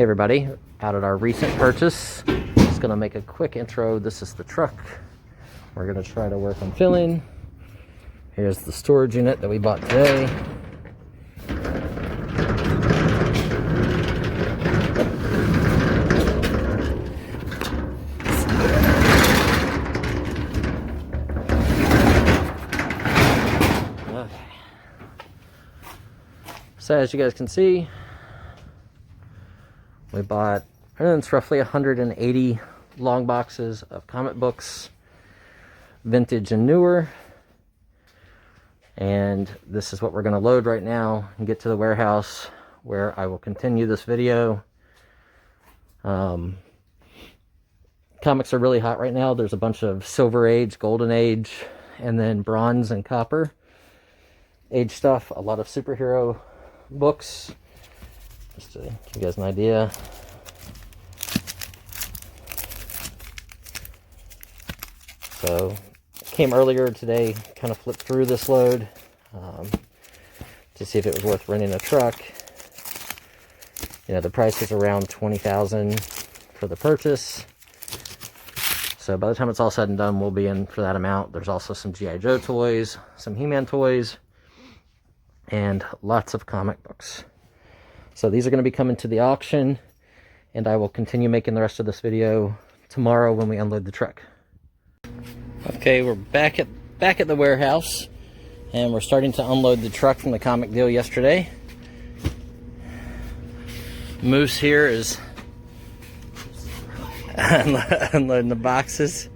Hey everybody, out at our recent purchase. Just gonna make a quick intro. This is the truck. We're gonna try to work on filling. Here's the storage unit that we bought today. Okay. So as you guys can see, we bought, it's roughly 180 long boxes of comic books, vintage and newer. And this is what we're going to load right now and get to the warehouse where I will continue this video. Comics are really hot right now. There's a bunch of Silver Age, Golden Age, and then Bronze and Copper Age stuff. A lot of superhero books. Just to give you guys an idea. So, came earlier today, kind of flipped through this load to see if it was worth renting a truck. You know, the price is around $20,000 for the purchase. So by the time it's all said and done, we'll be in for that amount. There's also some G.I. Joe toys, some He-Man toys, and lots of comic books. So these are going to be coming to the auction, and I will continue making the rest of this video tomorrow when we unload the truck. Okay, we're back at the warehouse, and we're starting to unload the truck from the comic deal yesterday. Moose here is unloading the boxes.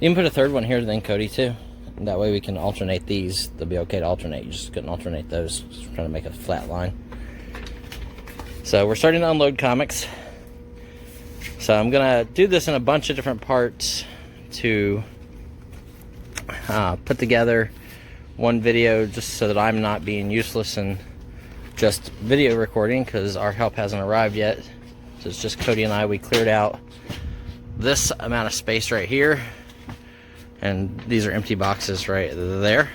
You can put a third one here then, Cody, too. That way we can alternate these. They'll be okay to alternate. You just couldn't alternate those. Just trying to make a flat line. So we're starting to unload comics. So I'm going to do this in a bunch of different parts to put together one video, just so that I'm not being useless and just video recording, because our help hasn't arrived yet. So it's just Cody and I. We cleared out this amount of space right here, and these are empty boxes right there.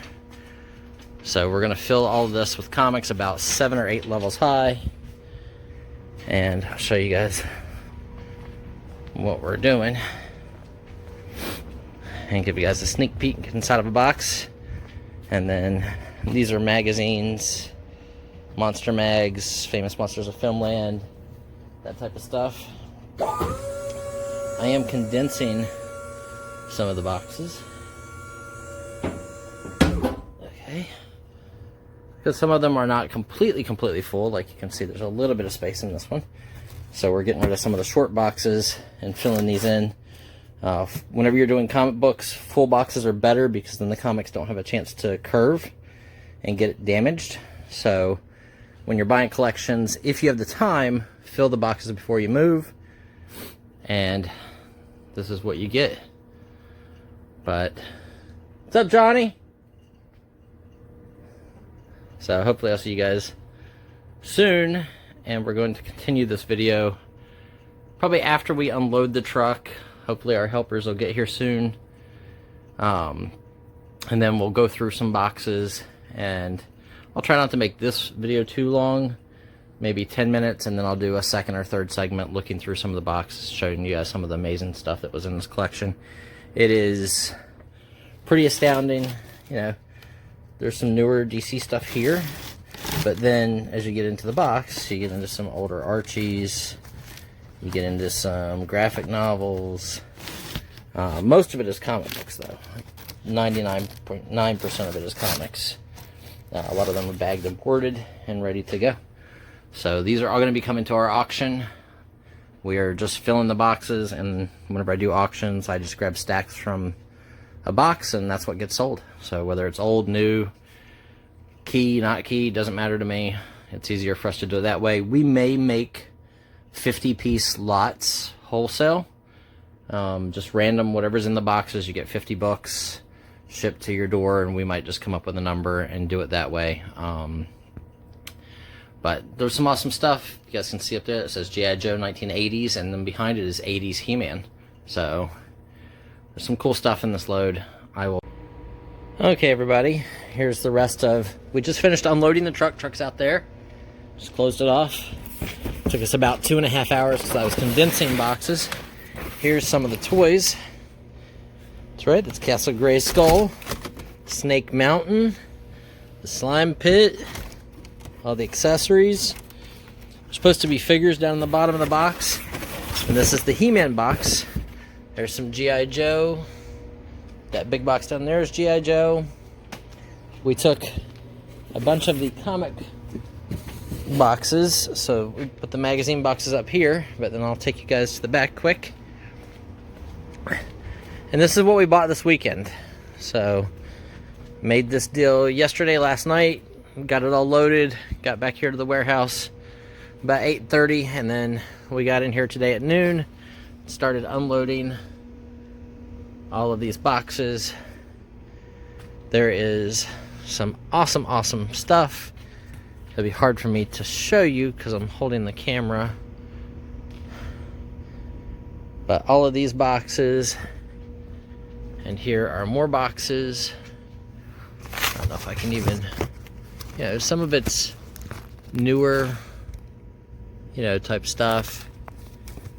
So we're going to fill all of this with comics about 7 or 8 levels high, and I'll show you guys what we're doing and give you guys a sneak peek inside of a box. And then these are magazines, monster mags, famous monsters of filmland, that type of stuff. I am condensing some of the boxes, okay, because some of them are not completely full. Like you can see, there's a little bit of space in this one. So we're getting rid of some of the short boxes and filling these in. Whenever you're doing comic books, full boxes are better, because then the comics don't have a chance to curve and get damaged. So when you're buying collections, if you have the time, fill the boxes before you move, and this is what you get. But what's up, Johnny? So hopefully I'll see you guys soon, and we're going to continue this video probably after we unload the truck. Hopefully our helpers will get here soon, and then we'll go through some boxes, and I'll try not to make this video too long, maybe 10 minutes, and then I'll do a second or third segment looking through some of the boxes, showing you guys some of the amazing stuff that was in this collection. It is pretty astounding. You know, there's some newer DC stuff here, but then as you get into the box, you get into some older Archies, you get into some graphic novels. Most of it is comic books, though. 99.9% of it is comics. A lot of them are bagged and ported and ready to go. So these are all going to be coming to our auction. We are just filling the boxes, and whenever I do auctions, I just grab stacks from a box, and that's what gets sold. So whether it's old, new, key, not key, doesn't matter to me. It's easier for us to do it that way. We may make 50-piece lots wholesale. Just random, whatever's in the boxes, you get 50 books shipped to your door, and we might just come up with a number and do it that way. But there's some awesome stuff. You guys can see up there, it says G.I. Joe 1980s, and then behind it is 80s He-Man. So there's some cool stuff in this load. Okay, everybody, here's the rest of, we just finished unloading the truck. Truck's out there. Just closed it off. Took us about 2.5 hours because I was condensing boxes. Here's some of the toys. That's right, that's Castle Grayskull, Snake Mountain, the Slime Pit, all the accessories. There's supposed to be figures down in the bottom of the box. And this is the He-Man box. There's some G.I. Joe. That big box down there is G.I. Joe. We took a bunch of the comic boxes, so we put the magazine boxes up here, but then I'll take you guys to the back quick. And this is what we bought this weekend. So, made this deal yesterday, last night, got it all loaded, got back here to the warehouse about 8:30, and then we got in here today at noon, started unloading all of these boxes. There is some awesome stuff. It'll be hard for me to show you because I'm holding the camera. But all of these boxes, and here are more boxes. I don't know if I can even, some of it's newer, type stuff.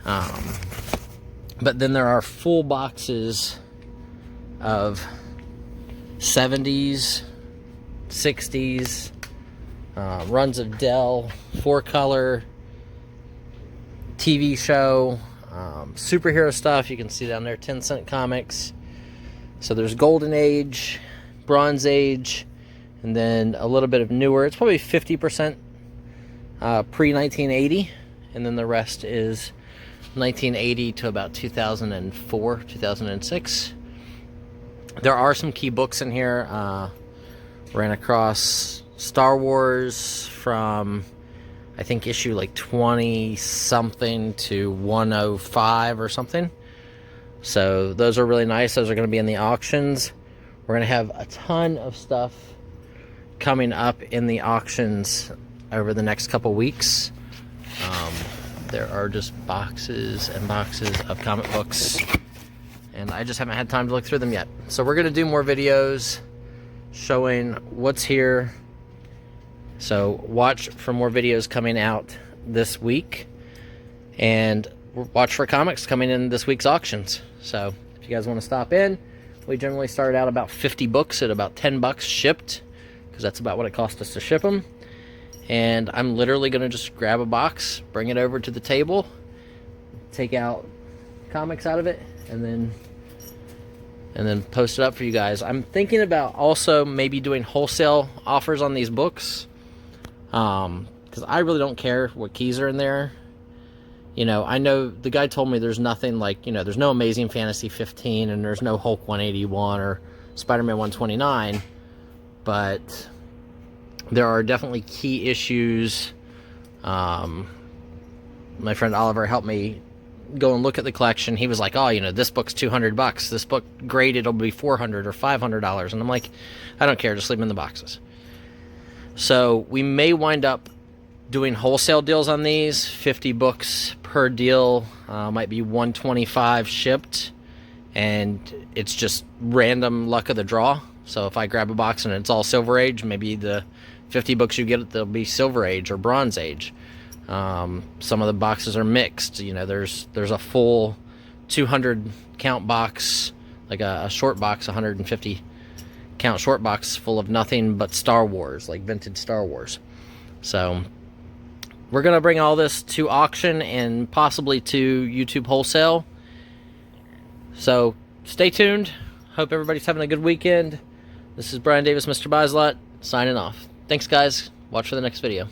But then there are full boxes of 70s, 60s, runs of Dell, 4-color, TV show, superhero stuff. You can see down there 10-cent comics. So there's Golden Age, Bronze Age, and then a little bit of newer. It's probably 50% pre-1980, and then the rest is 1980 to about 2004, 2006. There are some key books in here. Ran across Star Wars from, I think, issue like 20-something to 105 or something. So those are really nice. Those are going to be in the auctions. We're going to have a ton of stuff coming up in the auctions over the next couple weeks. There are just boxes and boxes of comic books, and I just haven't had time to look through them yet. So we're going to do more videos showing what's here. So watch for more videos coming out this week, and watch for comics coming in this week's auctions. So if you guys want to stop in, we generally start out about 50 books at about $10 shipped, because that's about what it cost us to ship them. And I'm literally going to just grab a box, bring it over to the table, take out comics out of it, and then post it up for you guys. I'm thinking about also maybe doing wholesale offers on these books, because I really don't care what keys are in there. I know the guy told me there's nothing like, there's no Amazing Fantasy 15, and there's no Hulk 181 or Spider-Man 129, but there are definitely key issues. My friend Oliver helped me go and look at the collection. He was like, oh, this book's $200. This book graded will be $400 or $500. And I'm like, I don't care. Just leave them in the boxes. So we may wind up doing wholesale deals on these. 50 books per deal. Might be $125 shipped. And it's just random luck of the draw. So if I grab a box and it's all Silver Age, maybe the 50 books you get, they'll be Silver Age or Bronze Age. Some of the boxes are mixed. There's a full 200 count box, like a short box, 150 count short box full of nothing but Star Wars, like vintage Star Wars. So we're gonna bring all this to auction and possibly to YouTube wholesale. So stay tuned. Hope everybody's having a good weekend. This is Brian Davis, Mr. Bislot, signing off. Thanks, guys. Watch for the next video.